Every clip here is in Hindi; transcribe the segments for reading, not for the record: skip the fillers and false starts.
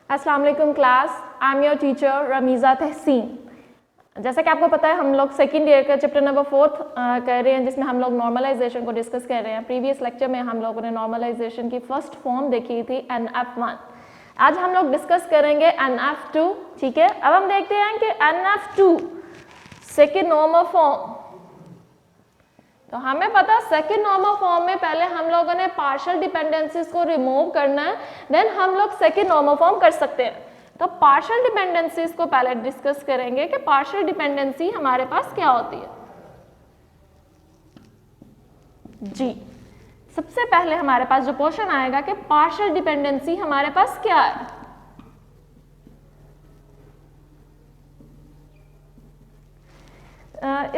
अस्सलाम वालेकुम class, I am your teacher Ramiza Tehseen. जैसा कि आपको पता है हम लोग सेकेंड ईयर का चैप्टर नंबर 4 कर रहे हैं, जिसमें हम लोग नॉर्मलाइजेशन को डिस्कस कर रहे हैं। प्रीवियस लेक्चर में हम लोगों ने नॉर्मलाइजेशन की फर्स्ट फॉर्म देखी थी NF1। आज हम लोग डिस्कस करेंगे NF2। ठीक है, अब हम देखते हैं कि NF2 सेकेंड नॉर्मल फॉर्म। तो हमें पता सेकेंड नॉर्मल फॉर्म में पहले हम लोगों ने पार्शियल डिपेंडेंसीज को रिमूव करना है, देन हम लोग सेकेंड नॉर्मल फॉर्म कर सकते हैं। तो पार्शियल डिपेंडेंसीज को पहले डिस्कस करेंगे कि पार्शियल डिपेंडेंसी हमारे पास क्या होती है। जी, सबसे पहले हमारे पास जो क्वेश्चन आएगा कि पार्शियल डिपेंडेंसी हमारे पास क्या है।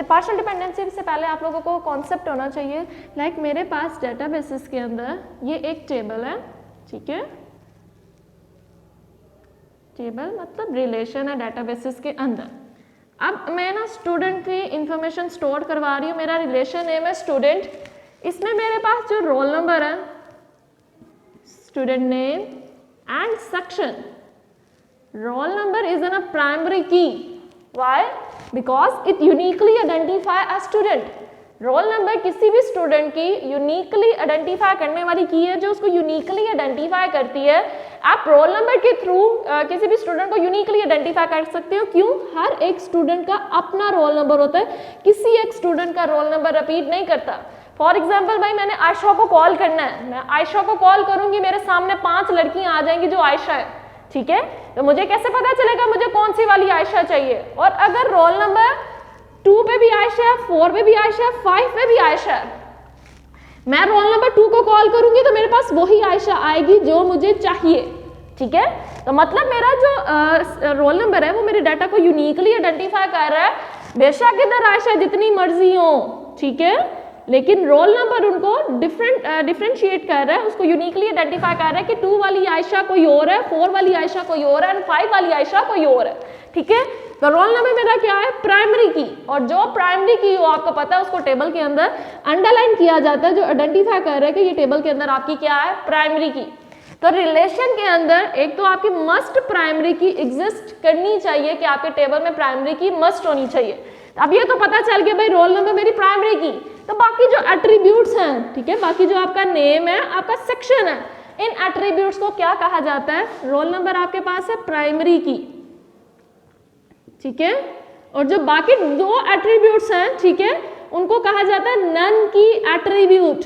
पार्शियल डिपेंडेंसी से पहले आप लोगों को कॉन्सेप्ट होना चाहिए। लाइक मेरे पास डेटाबेसेस के अंदर ये एक टेबल है, ठीक है। टेबल मतलब रिलेशन है डेटाबेसेस के अंदर। अब मैं ना स्टूडेंट की इंफॉर्मेशन स्टोर करवा रही हूँ। मेरा रिलेशन नेम है स्टूडेंट। इसमें मेरे पास जो रोल नंबर है, student name and section, roll number is in a primary key. Why? Because it uniquely identify a student. Roll number किसी भी स्टूडेंट की यूनिकली आइडेंटिफाई करने वाली की है, जो उसको यूनिकली आइडेंटिफाई करती है। आप रोल नंबर के थ्रू किसी भी स्टूडेंट को यूनिकली आइडेंटिफाई कर सकते हो। क्यों? हर एक स्टूडेंट का अपना रोल नंबर होता है, किसी एक स्टूडेंट का रोल नंबर रिपीट नहीं करता। फॉर एग्जाम्पल भाई, मैंने आयशा को कॉल करना है, मैं आयशा को कॉल करूंगी, मेरे सामने 5 लड़कियां आ जाएंगी जो आयशा है, ठीक है। तो मुझे कैसे पता चलेगा मुझे कौन सी वाली आयशा चाहिए? और अगर रोल नंबर 2 पे भी आयशा है, 4 पे भी आयशा है, 5 पे भी आयशा है, मैं रोल नंबर 2 को कॉल करूंगी तो मेरे पास वही आयशा आएगी जो मुझे चाहिए, ठीक है। तो मतलब मेरा जो रोल नंबर है वो मेरे डाटा को यूनिकली आइडेंटिफाई कर रहा है। बेशक इधर आयशा जितनी मर्जी हो, ठीक है, लेकिन रोल नंबर उनको डिफरेंशिएट कर रहा है, उसको यूनिकली आइडेंटिफाई कर रहा है कि 2 वाली आयशा कोई और है, 4 वाली आयशा कोई और है, 5 वाली आयशा कोई और है, ठीक है। तो रोल नंबर मेरा क्या है? प्राइमरी की। और जो प्राइमरी की हो आपको पता है उसको टेबल के अंदर अंडरलाइन किया जाता है, जो आइडेंटिफाई कर रहा है कि ये टेबल के अंदर आपकी क्या है? प्राइमरी की। तो रिलेशन के अंदर एक तो आपकी मस्ट प्राइमरी की एग्जिस्ट करनी चाहिए कि आपके टेबल में प्राइमरी की मस्ट होनी चाहिए। अब ये तो पता चल गया भाई रोल नंबर मेरी प्राइमरी की। तो बाकी जो एट्रीब्यूट्स हैं, ठीक है, बाकी जो आपका नेम है, आपका सेक्शन है, इन एट्रीब्यूट्स को क्या कहा जाता है? रोल नंबर आपके पास है प्राइमरी की, ठीक है। और जो बाकी 2 एट्रीब्यूट्स हैं, ठीक है, उनको कहा जाता है नन की एट्रीब्यूट।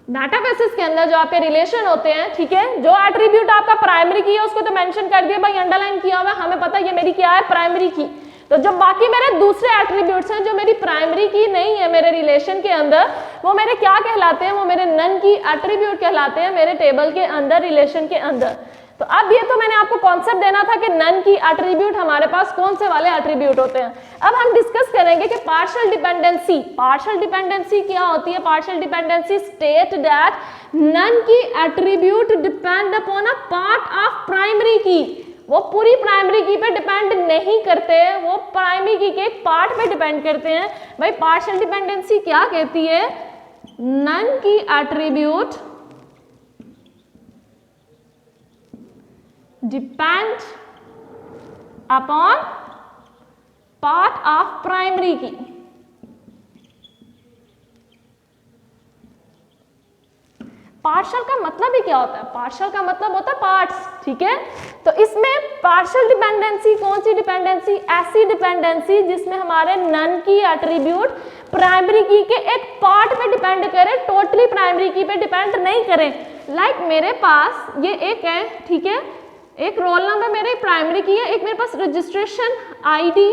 डाटाबेसेस के अंदर जो आपके रिलेशन होते हैं, ठीक है, जो एट्रीब्यूट आपका प्राइमरी की है उसको तो मेंशन कर दिया भाई, अंडरलाइन किया हुआ है, हमें पता है ये मेरी क्या है? प्राइमरी की। तो जो बाकी मेरे दूसरे एट्रीब्यूट्स हैं जो मेरी प्राइमरी की नहीं है मेरे रिलेशन के अंदर, वो मेरे क्या कहलाते हैं? वो मेरे नन की एट्रीब्यूट कहलाते हैं मेरे टेबल के अंदर, रिलेशन के अंदर। तो अब ये तो मैंने आपको कॉन्सेप्ट देना था कि नन की एट्रीब्यूट हमारे पास कौन से वाले एट्रीब्यूट होते हैं। अब हम डिस्कस करेंगे कि पार्शियल डिपेंडेंसी। पार्शियल डिपेंडेंसी क्या होती है? Partial dependency state that non key attribute depend upon a part of primary key. वो पूरी प्राइमरी की पे डिपेंड नहीं करते, वो प्राइमरी की के एक पार्ट पे डिपेंड करते हैं। भाई पार्शियल डिपेंडेंसी क्या कहती है? Non key attribute depend upon part of primary key. Partial का मतलब ही क्या होता है? पार्शियल का मतलब होता है पार्ट्स, ठीक है। तो इसमें पार्शियल डिपेंडेंसी कौन सी डिपेंडेंसी? ऐसी डिपेंडेंसी जिसमें हमारे नन की एट्रीब्यूट प्राइमरी की के एक पार्ट पे डिपेंड करे, टोटली प्राइमरी की पे डिपेंड नहीं करें। लाइक मेरे पास ये एक है, ठीक है, एक रोल नंबर मेरे प्राइमरी की है, एक मेरे पास रजिस्ट्रेशन आईडी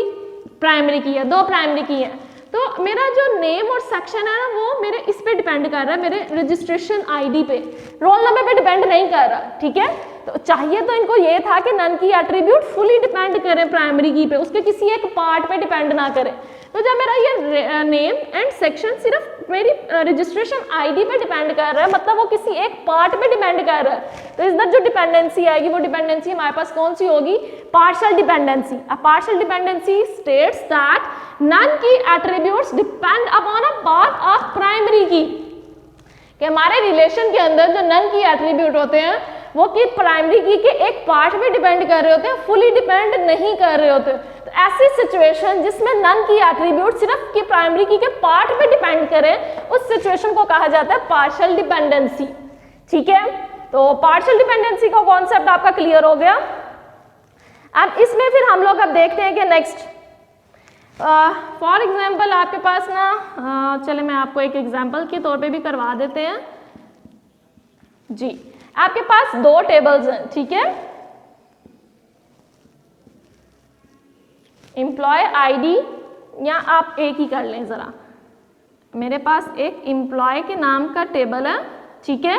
प्राइमरी की है, 2 प्राइमरी की है। तो मेरा जो नेम और सेक्शन है ना वो मेरे इस पे डिपेंड कर रहा है, मेरे रजिस्ट्रेशन आईडी पे, रोल नंबर पे डिपेंड नहीं कर रहा, ठीक है। तो चाहिए तो इनको ये था कि non key attribute fully depend करें प्राइमरी की पे, उसके किसी एक पार्ट पे डिपेंड ना करें। तो जब मेरा ये नेम एंड सेक्शन सिर्फ मेरी रजिस्ट्रेशन आईडी पे डिपेंड कर रहा है, मतलब वो किसी एक पार्ट पे डिपेंड कर रहा है, तो इधर जो डिपेंडेंसी आएगी वो डिपेंडेंसी हमारे पास कौन सी होगी? Partial dependency. A partial dependency states that non key attributes depend upon a part of primary key. कि हमारे रिलेशन के अंदर जो नन की एट्रीब्यूट होते हैं वो कि प्राइमरी की के एक पार्ट पे डिपेंड कर रहे होते हैं, फुली डिपेंड नहीं कर रहे होते। तो ऐसी सिचुएशन जिसमें नन की एट्रीब्यूट सिर्फ की प्राइमरी की के पार्ट पे डिपेंड करें, उस सिचुएशन को कहा जाता है पार्शियल डिपेंडेंसी। ठीक है, तो पार्शियल डिपेंडेंसी का कॉन्सेप्ट आपका क्लियर हो गया। अब इसमें फिर हम लोग अब देखते हैं कि नेक्स्ट फॉर एग्जाम्पल आपके पास ना चले मैं आपको एक एग्जाम्पल के तौर पे भी करवा देते हैं जी। आपके पास दो टेबल्स हैं, ठीक है, एम्प्लॉय आईडी, या आप एक ही कर लें जरा, मेरे पास एक एम्प्लॉय के नाम का टेबल है, ठीक है,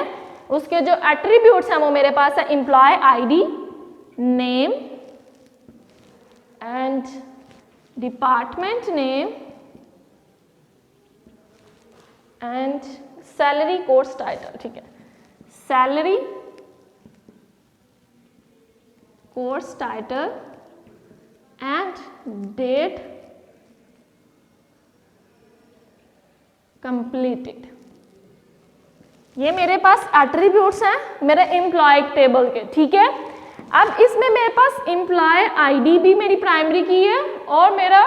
उसके जो एट्रीब्यूट्स हैं वो मेरे पास है employee ID, name and department name and salary course title. ठीक है, salary course title and date completed. ये मेरे पास एट्रीब्यूट्स हैं मेरे एम्प्लॉय टेबल के। ठीक है, अब इसमें मेरे पास एम्प्लॉय आईडी भी मेरी प्राइमरी की है और मेरा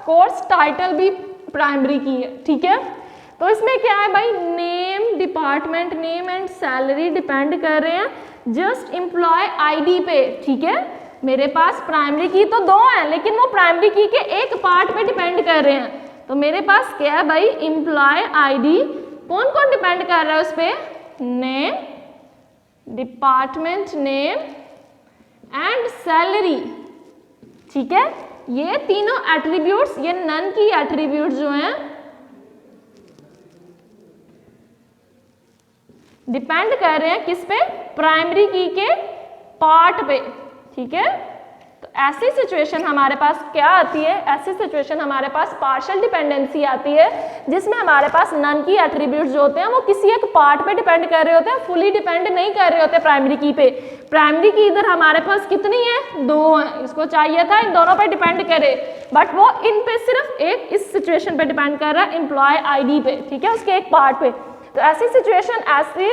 कोर्स टाइटल भी प्राइमरी की है। ठीक है, तो इसमें क्या है भाई, name, department name and salary depend कर रहे हैं जस्ट एम्प्लॉय आईडी पे। ठीक है, मेरे पास प्राइमरी की तो दो हैं लेकिन वो प्राइमरी की के एक पार्ट पे डिपेंड कर रहे हैं। तो मेरे पास क्या है भाई, एम्प्लॉय आईडी, कौन कौन डिपेंड कर रहा है उस पर, name, department name and salary. ठीक है, ये तीनों एट्रीब्यूट्स, ये नन की एट्रीब्यूट्स जो हैं डिपेंड कर रहे हैं किस पे, प्राइमरी की के पार्ट पे। ठीक है, तो ऐसी सिचुएशन हमारे पास क्या आती है, ऐसी सिचुएशन हमारे पास पार्शियल डिपेंडेंसी आती है जिसमें हमारे पास नन की एट्रीब्यूट्स जो होते हैं वो किसी एक पार्ट पे डिपेंड कर रहे होते हैं, फुली डिपेंड नहीं कर रहे होते प्राइमरी की पे। प्राइमरी की इधर हमारे पास कितनी है, दो है, इसको चाहिए था इन दोनों पे डिपेंड करे, बट वो इन पे सिर्फ एक इस सिचुएशन पे डिपेंड कर रहा है एम्प्लॉय आईडी पे। ठीक है, उसके एक पार्ट पे। तो ऐसी सिचुएशन, ऐसी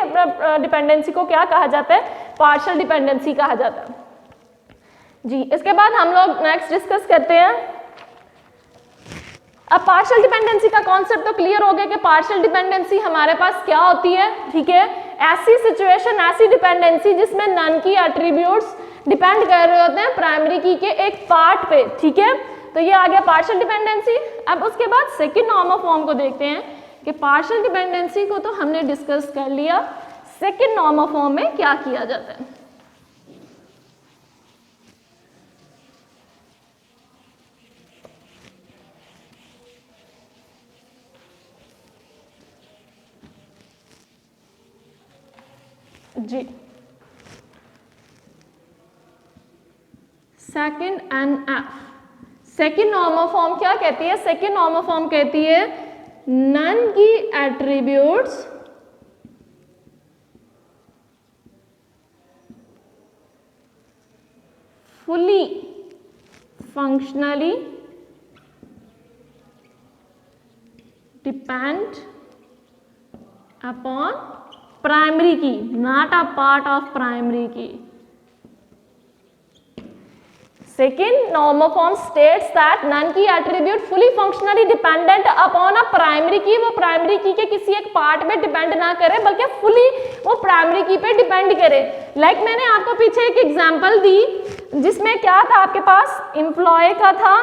डिपेंडेंसी को क्या कहा जाता है, पार्शियल डिपेंडेंसी कहा जाता है जी। इसके बाद हम लोग नेक्स्ट डिस्कस करते हैं। अब पार्शियल डिपेंडेंसी का कॉन्सेप्ट तो क्लियर हो गया कि पार्शियल डिपेंडेंसी हमारे पास क्या होती है। ठीक है, ऐसी सिचुएशन, ऐसी डिपेंडेंसी जिसमें नन की एट्रीब्यूट्स डिपेंड कर रहे होते हैं प्राइमरी की के एक पार्ट पे। ठीक है, तो ये आ गया पार्शियल डिपेंडेंसी। अब उसके बाद सेकेंड नॉर्मल फॉर्म को देखते हैं कि पार्शियल डिपेंडेंसी को तो हमने डिस्कस कर लिया, सेकेंड नॉर्मल फॉर्म में क्या किया जाता है। जी, second NF, second normal form क्या कहती है, सेकेंड नॉर्मल फॉर्म कहती है non key attributes fully functionally depend upon primary key, not a part of primary key. Second normal form states that none की attribute fully functionally dependent upon a primary key, वो प्राइमरी की के किसी एक पार्ट में डिपेंड ना करे बल्कि फुली वो प्राइमरी की पे डिपेंड करे। लाइक मैंने आपको पीछे एक एग्जांपल दी जिसमें क्या था, आपके पास एम्प्लॉय का था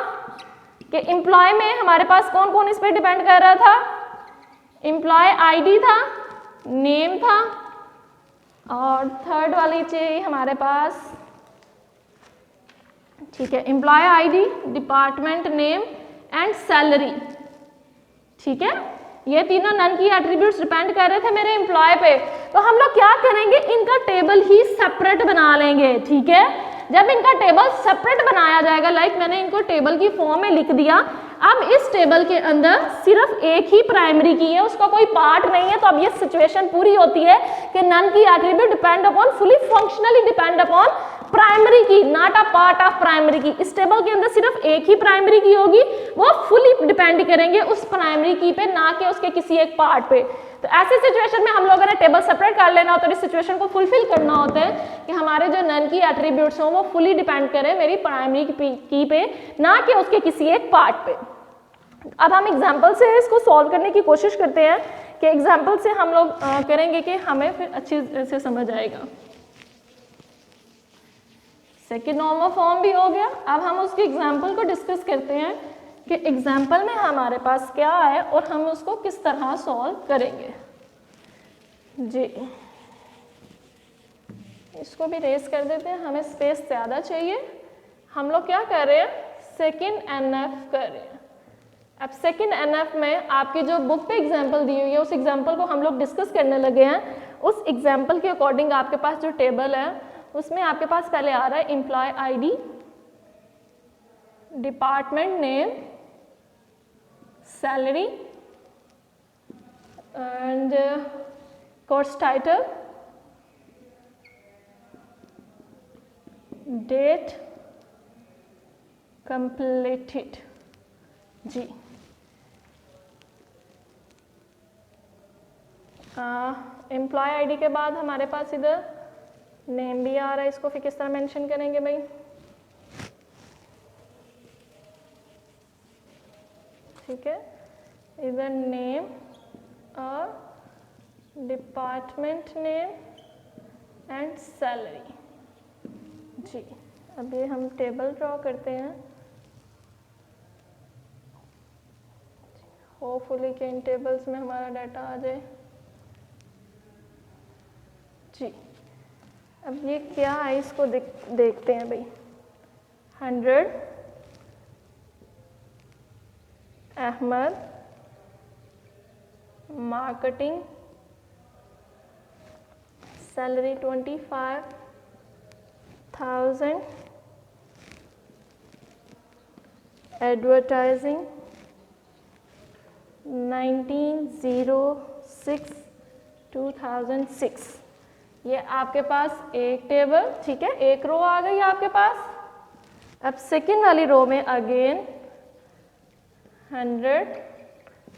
कि एम्प्लॉय में हमारे पास कौन कौन इस पे डिपेंड कर रहा था, एम्प्लॉय आईडी था, नेम था, और थर्ड वाली चाहिए हमारे पास, ठीक है, employee ID, department name and salary. ठीक है, ये तीनों नन की एट्रीब्यूट्स डिपेंड कर रहे थे मेरे एम्प्लॉय पे। तो हम लोग क्या करेंगे, इनका टेबल ही सेपरेट बना लेंगे। ठीक है, जब इनका टेबल सेपरेट बनाया जाएगा, लाइक मैंने इनको टेबल की फॉर्म में लिख दिया, अब इस टेबल के अंदर सिर्फ एक ही प्राइमरी की है, उसका कोई पार्ट नहीं है। तो अब ये सिचुएशन पूरी होती है कि non key attribute depend upon, fully functionally depend upon primary key, not a part of primary key. इस टेबल के अंदर सिर्फ एक ही प्राइमरी की होगी, वो फुली डिपेंड करेंगे उस प्राइमरी की पे, ना कि उसके किसी एक पार्ट पे। तो ऐसे सिचुएशन में हम लोगों ने टेबल सेपरेट कर लेना होता है, इस सिचुएशन को फुलफिल करना होता है कि हमारे जो नन की एट्रीब्यूट्स हों वो फुली डिपेंड करें मेरी प्राइमरी की पे, ना कि उसके किसी एक पार्ट पे। अब हम एग्जाम्पल से इसको सॉल्व करने की कोशिश करते हैं कि एग्जाम्पल से हम लोग करेंगे कि हमें फिर अच्छी से समझ आएगा। सेकेंड नॉर्मल फॉर्म भी हो गया। अब हम उसके एग्जाम्पल को डिस्कस करते हैं कि एग्जाम्पल में हमारे पास क्या है और हम उसको किस तरह सॉल्व करेंगे। जी, इसको भी रेस कर देते हैं, हमें स्पेस ज़्यादा चाहिए। हम लोग क्या कर रहे हैं, सेकेंड एनएफ कर रहे हैं। अब सेकेंड एनएफ में आपकी जो बुक पे एग्जाम्पल दी हुई है उस एग्जाम्पल को हम लोग डिस्कस करने लगे हैं। उस एग्जाम्पल के अकॉर्डिंग आपके पास जो टेबल है उसमें आपके पास पहले आ रहा है employee ID, department name, salary and course title, date completed. जी, एम्प्लॉय आईडी के बाद हमारे पास इधर नेम भी आ रहा है, इसको फिर किस तरह मेंशन करेंगे भाई। ठीक है, इधर नेम और डिपार्टमेंट नेम एंड सैलरी। जी, अब ये हम टेबल ड्रॉ करते हैं, होपफुली कि इन टेबल्स में हमारा डाटा आ जाए। जी, अब ये क्या है इसको देखते हैं भाई। 100 अहमद मार्केटिंग, सैलरी 25,000, एडवर्टाइजिंग 19/06/2006। ये आपके पास एक टेबल, ठीक है, एक रो आ गई आपके पास। अब सेकेंड वाली रो में again 100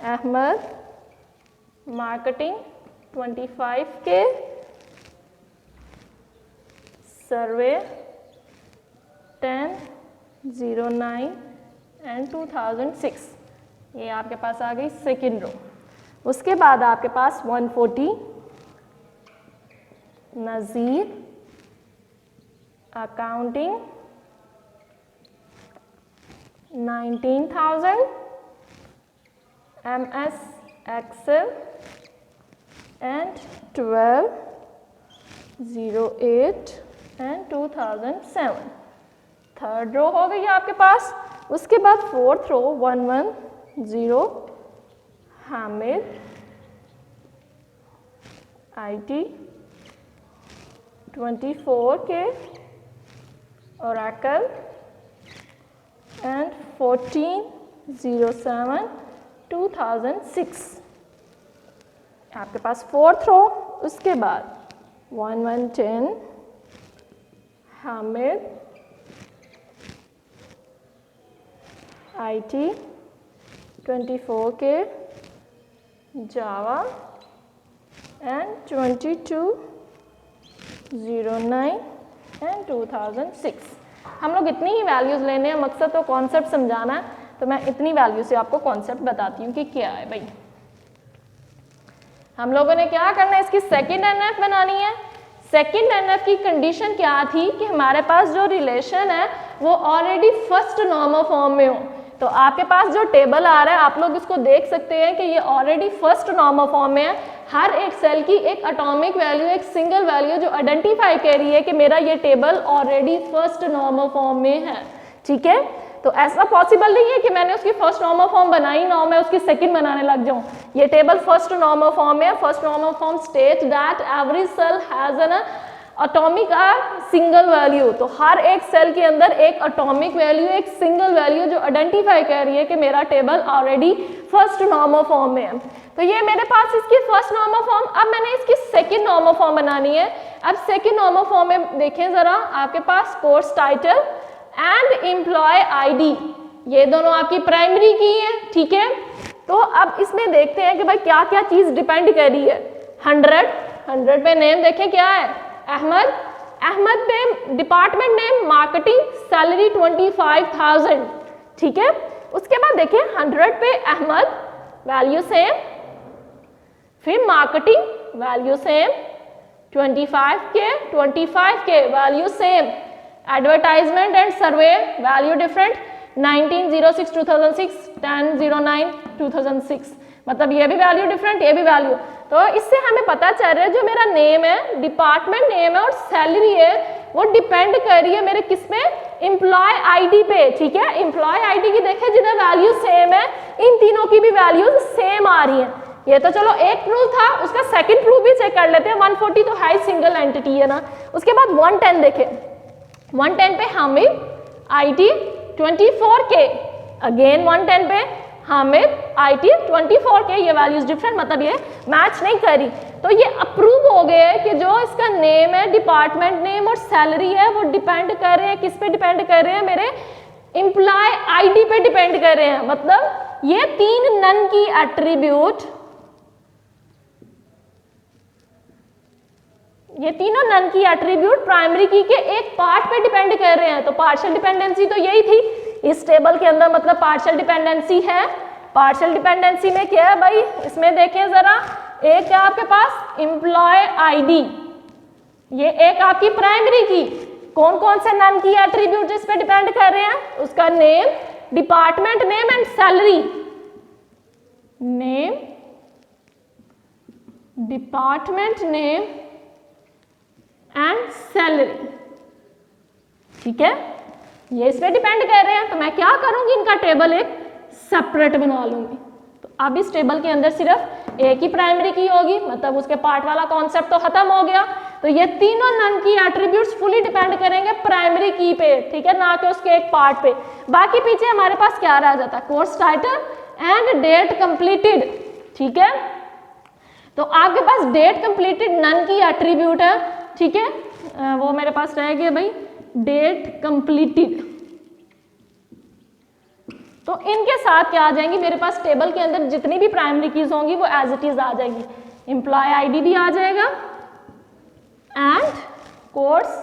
Ahmed marketing 25K, survey 10/09 and 2006। ये आपके पास आ गई सेकेंड रो। उसके बाद आपके पास 140 Nazir accounting 19,000, MS excel and 12/08 and 2007। Third row हो गई आपके पास। उसके बाद fourth row 110 Hamid IT 24K, Oracle and 14/07/2006 आपके पास फोर्थ रो। उसके बाद 1110 Hamid IT 24K, Java and 22/09 and 2006। हम लोग इतनी ही वैल्यूज़ लेने हैं, मकसद तो कॉन्सेप्ट समझाना है, तो मैं इतनी वैल्यू से आपको कॉन्सेप्ट बताती हूँ कि क्या है भाई। हम लोगों ने क्या करना है, इसकी सेकेंड एनएफ बनानी है। सेकेंड एनएफ की कंडीशन क्या थी कि हमारे पास जो रिलेशन है वो ऑलरेडी फर्स्ट नॉर्मल फॉर्म में हो। तो आपके पास जो टेबल आ रहा है आप लोग इसको देख सकते हैं कि ये ऑलरेडी फर्स्ट नॉर्मल फॉर्म में है। हर एक सेल की एक एटॉमिक वैल्यू, एक सिंगल वैल्यू जो आइडेंटिफाई कर रही है कि मेरा ये table already first normal form में है। ठीक है, तो ऐसा पॉसिबल नहीं है कि मैंने उसकी फर्स्ट नॉर्मल फॉर्म बनाई ना, मैं उसकी सेकंड बनाने लग जाऊं। ये टेबल फर्स्ट नॉर्मल फॉर्म में है। First normal form state that every cell has an atomic single value. तो हर एक सेल के अंदर एक एटॉमिक वैल्यू, एक सिंगल वैल्यू जो आइडेंटिफाई कर रही है कि मेरा table already first normal form में है। तो ये मेरे पास इसकी फर्स्ट नॉर्मल फॉर्म। अब मैंने इसकी सेकंड नॉर्मल फॉर्म बनानी है। अब सेकंड नॉर्मल फॉर्म में देखें जरा, आपके पास course title and employee ID, ये दोनों आपकी प्राइमरी की है। ठीक है, तो अब इसमें देखते हैं कि भाई क्या क्या चीज डिपेंड कर रही है। 100 पे नेम देखें क्या है, अहमद पे डिपार्टमेंट नेम मार्केटिंग, सैलरी 25,000, ठीक है। उसके बाद देखें 100 पे अहमद वैल्यू सेम, फिर marketing value same, 25K value same, advertisement and survey value different, 1906-2006, 1009-2006, मतलब ये भी वैल्यू डिफरेंट, ये भी वैल्यू। तो इससे हमें पता चल रहा है जो मेरा नेम है, डिपार्टमेंट नेम है और सैलरी है वो डिपेंड कर रही है मेरे किस पे, एम्प्लॉय आईडी पे, ठीक है। एम्प्लॉय आईडी की देखें जिधर वैल्यू सेम है, इन तीनों की भी वैल्यूज सेम आ रही है। ये तो चलो एक प्रूफ था, उसका सेकंड प्रूफ भी चेक कर लेते हैं। 140 तो हाई सिंगल एंटिटी है ना। उसके बाद 110 देखें, 110 पे हामिद आईटी 24K, अगेन 110 पे हामिद आईटी 24K, ये वैल्यूज डिफरेंट, मतलब ये मैच नहीं करी। तो ये अप्रूव हो गया है कि जो इसका नेम है, डिपार्टमेंट नेम और सैलरी है वो डिपेंड कर रहे हैं, किस पे डिपेंड कर रहे हैं, मेरे एम्प्लॉय आईडी पे डिपेंड कर रहे हैं। मतलब ये तीन नन की एट्रीब्यूट, ये तीनों नन की एट्रीब्यूट प्राइमरी की के एक पार्ट पे डिपेंड कर रहे हैं। तो पार्शियल डिपेंडेंसी तो यही थी इस टेबल के अंदर, मतलब पार्शियल डिपेंडेंसी है। पार्शियल डिपेंडेंसी में क्या है भाई, इसमें देखें जरा, एक है आपके पास एम्प्लॉय आईडी, ये एक आपकी प्राइमरी की, कौन कौन से नन की एट्रीब्यूट इस पे डिपेंड कर रहे हैं, उसका name, department name and salary, name, department name and salary, ठीक है, ये इस पे डिपेंड कर रहे हैं। तो मैं क्या करूंगी, इनका टेबल एक सेपरेट बना लूंगी। तो अब इस टेबल के अंदर सिर्फ एक ही प्राइमरी की होगी, मतलब उसके पार्ट वाला कॉन्सेप्ट तो खत्म हो गया। तो ये तीनों none key attributes fully depend करेंगे प्राइमरी की पे, ठीक है, ना कि उसके एक पार्ट पे। बाकी पीछे हमारे पास क्या रह जाता है, course title and date completed, ठीक है। तो आपके पास date completed non key attribute है, ठीक है, वो मेरे पास रह गया भाई डेट कंप्लीटेड। तो इनके साथ क्या आ जाएंगी, मेरे पास टेबल के अंदर जितनी भी प्राइमरी कीज होंगी वो एज इट इज आ जाएंगी। एम्प्लॉय आईडी भी आ जाएगा एंड कोर्स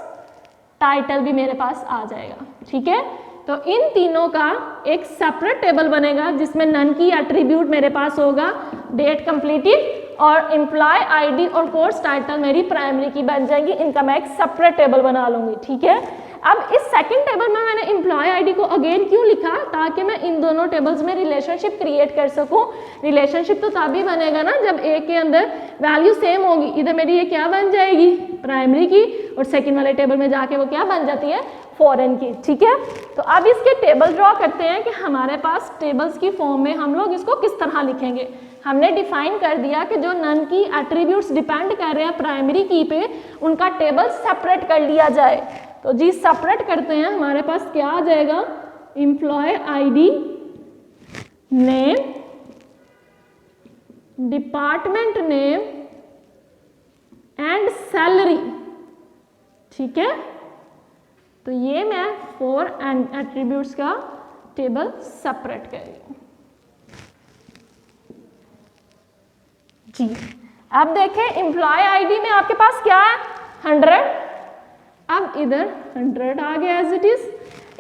टाइटल भी मेरे पास आ जाएगा, ठीक है। तो इन तीनों का एक सेपरेट टेबल बनेगा जिसमें नन की एट्रीब्यूट मेरे पास होगा, डेट कंप्लीटेड और एम्प्लॉय आईडी और कोर्स टाइटल मेरी प्राइमरी की बन जाएंगी। इनका मैं एक सेपरेट टेबल बना लूंगी, ठीक है। अब इस सेकंड टेबल में मैंने एम्प्लॉय आईडी को अगेन क्यों लिखा, ताकि मैं इन दोनों टेबल्स में रिलेशनशिप क्रिएट कर सकूं। रिलेशनशिप तो तभी बनेगा ना जब एक के अंदर वैल्यू सेम होगी। इधर मेरी ये क्या बन जाएगी, प्राइमरी की, और सेकंड वाले टेबल में जाके वो क्या बन जाती है, फॉरेन की, ठीक है। तो अब इसके टेबल ड्रॉ करते हैं कि हमारे पास टेबल्स की फॉर्म में हम लोग इसको किस तरह लिखेंगे। हमने डिफाइन कर दिया कि जो नन की एट्रीब्यूट्स डिपेंड कर रहे हैं प्राइमरी की पे, उनका टेबल सेपरेट कर लिया जाए। तो जी सेपरेट करते हैं, हमारे पास क्या आ जाएगा, employee ID, name, department name and salary, ठीक है। तो ये मैं 4 एट्रीब्यूट्स का टेबल सेपरेट कर रही हूं जी। अब देखें एम्प्लॉय आईडी में आपके पास क्या है, 100। अब इधर 100 आ गया एज इट इज।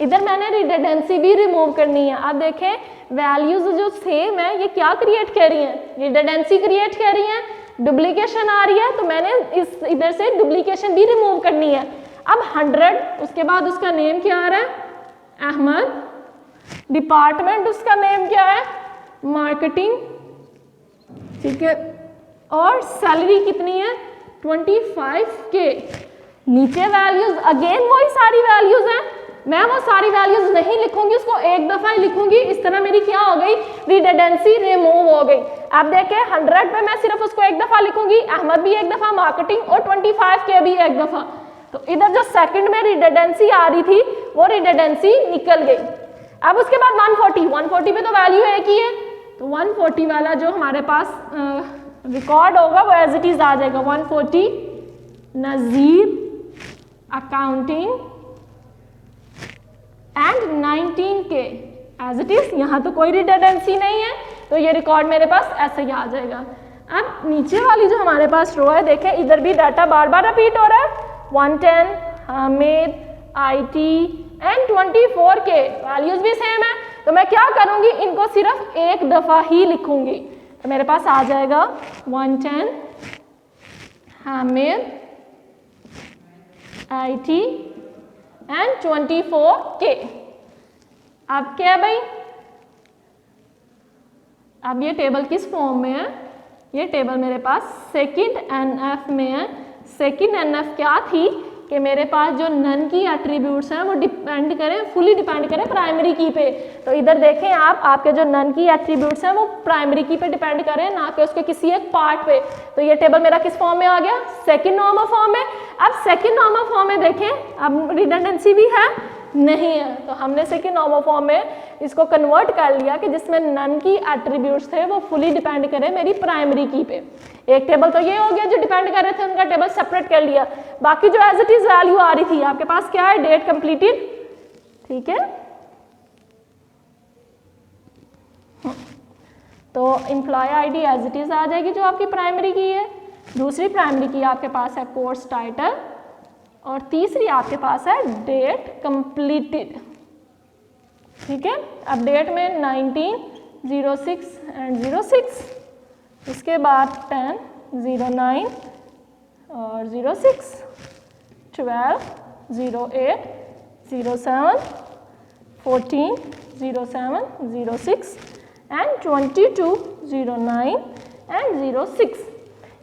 इधर मैंने रिडंडेंसी भी रिमूव करनी है। अब देखें वैल्यूज जो सेम है ये क्या क्रिएट कर रही हैं, रिडंडेंसी क्रिएट कर रही हैं, डुप्लीकेशन आ रही है, तो मैंने इस इधर से डुप्लीकेशन भी रिमूव करनी है। अब 100, उसके बाद उसका नेम क्या आ रहा है, अहमद, डिपार्टमेंट उसका नेम क्या है, मार्केटिंग, ठीक है, और सैलरी कितनी है, 25K। नीचे वैल्यूज अगेन वही सारी वैल्यूज हैं, मैं वो सारी वैल्यूज नहीं लिखूंगी, उसको एक दफा ही लिखूंगी। इस तरह मेरी क्या हो गई, रिडंडेंसी रिमूव हो गई। अब देखें 100 पे मैं सिर्फ उसको एक दफा लिखूंगी, अहमद भी एक दफा, मार्केटिंग और 25K भी एक दफा। तो इधर जो सेकंड में रिडंडेंसी आ रही थी वो रिडंडेंसी निकल गई। अब उसके बाद 140 पे तो वैल्यू एक ही है, तो 140 वाला जो हमारे पास रिकॉर्ड होगा वो एज इट इज आ जाएगा, 140 Nazir accounting and 19K as it is. यहाँ तो कोई रिडंडेंसी नहीं है, तो ये रिकॉर्ड मेरे पास ऐसे ही आ जाएगा। अब नीचे वाली जो हमारे पास रो है, देखें इधर भी डाटा बार बार रिपीट हो रहा है। 110 Hamid, IT and 24K values भी सेम है, तो मैं क्या करूँगी, इनको सिर्फ एक दफ़ा ही लिखूँगी। तो मेरे पास आ जाएगा 110 हामिद, IT एंड 24K। अब क्या है भाई, अब ये टेबल किस फॉर्म में है, ये टेबल मेरे पास सेकंड NF में है। सेकंड NF क्या थी कि मेरे पास जो नन की एट्रीब्यूट्स हैं वो डिपेंड करें, फुली डिपेंड करें प्राइमरी की पे। तो इधर देखें आप, आपके जो नन की एट्रीब्यूट्स हैं वो प्राइमरी की पे डिपेंड करें, ना कि उसके किसी एक पार्ट पे। तो ये टेबल मेरा किस फॉर्म में आ गया, सेकंड नॉर्मल फॉर्म में। अब सेकंड नॉर्मल फॉर्म में देखें, अब रिडंडेंसी भी है नहीं है, तो हमने सेकंड नॉर्मल फॉर्म में इसको कन्वर्ट कर लिया कि जिसमें नन की एट्रीब्यूट्स थे वो फुली डिपेंड करें मेरी प्राइमरी की पे। एक टेबल तो ये हो गया जो डिपेंड कर रहे थे, उनका टेबल सेपरेट कर लिया। बाकी जो एज इट इज वैल्यू आ रही थी आपके पास क्या है, डेट कंप्लीटेड, ठीक है। तो employee ID as it is आ जाएगी जो आपकी प्राइमरी की है। दूसरी प्राइमरी की आपके पास है कोर्स टाइटल, और तीसरी आपके पास है डेट कंप्लीटेड, ठीक है। अब डेट में 19, 06 एंड 06, उसके बाद 10, 09 और 06, 12, 08, 07, 14, 07, 06 एंड 22, 09 एंड 06।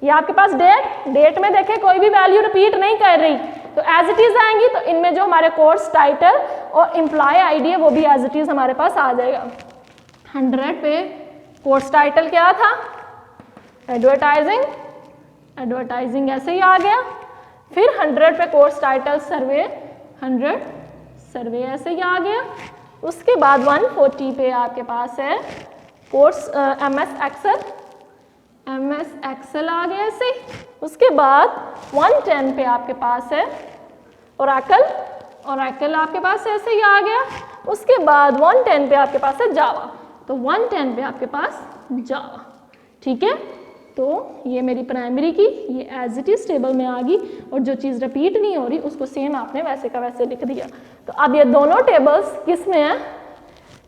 ये आपके पास डेट में देखें कोई भी वैल्यू रिपीट नहीं कर रही, तो एज इट इज आएंगी। तो इनमें जो हमारे कोर्स टाइटल और एम्प्लॉय आईडी है वो भी एज इट इज हमारे पास आ जाएगा। 100 पे कोर्स टाइटल क्या था, एडवर्टाइजिंग, एडवर्टाइजिंग ऐसे ही आ गया। फिर 100 पे कोर्स टाइटल सर्वे, 100 सर्वे ऐसे ही आ गया। उसके बाद 140 पे आपके पास है course MS excel, MS excel आ गया ऐसे। उसके बाद 110 पे आपके पास है ओरेकल, ओरेकल आपके पास ऐसे ही आ गया। उसके बाद 110 पे आपके पास है जावा, तो 110 पे आपके पास जावा, ठीक है। तो ये मेरी प्राइमरी की, ये एज इट इज टेबल में आ गई, और जो चीज़ रिपीट नहीं हो रही उसको सेम आपने वैसे का वैसे लिख दिया। तो अब ये दोनों टेबल्स किस में है,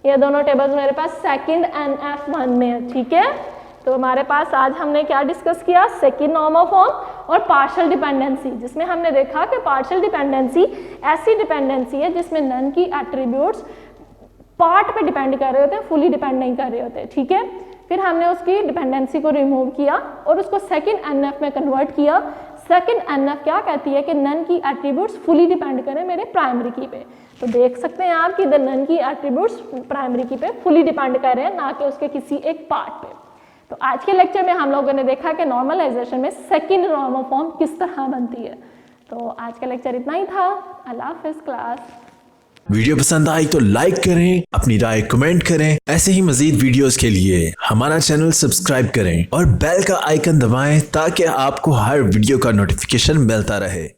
ये दोनों टेबल्स मेरे पास सेकंड NF1 में है, ठीक है। तो हमारे पास आज हमने क्या डिस्कस किया, सेकंड नॉर्मल फॉर्म और पार्शियल डिपेंडेंसी, जिसमें हमने देखा कि पार्शियल डिपेंडेंसी ऐसी डिपेंडेंसी है जिसमें नन की एट्रीब्यूट्स पार्ट पे डिपेंड कर रहे होते हैं, फुली डिपेंड नहीं कर रहे होते, ठीक है। फिर हमने उसकी डिपेंडेंसी को रिमूव किया और उसको सेकंड NF में कन्वर्ट किया। सेकंड NF क्या कहती है कि non key attributes fully depend करें मेरे प्राइमरी की पे। तो देख सकते हैं आप कि the none key attributes primary key पे फुली डिपेंड कर रहे हैं, ना कि उसके किसी एक पार्ट पे। तो आज के लेक्चर में हम लोगों ने देखा कि नॉर्मलाइजेशन में सेकंड नॉर्मल फॉर्म किस तरह बनती है। तो आज का लेक्चर इतना ही था। अल्लाह हाफिज़ क्लास। वीडियो पसंद आई तो लाइक करें, अपनी राय कमेंट करें। ऐसे ही मजीद वीडियोस के लिए हमारा चैनल सब्सक्राइब करें और बेल का आइकन दबाएं ताकि आपको हर वीडियो का नोटिफिकेशन मिलता रहे।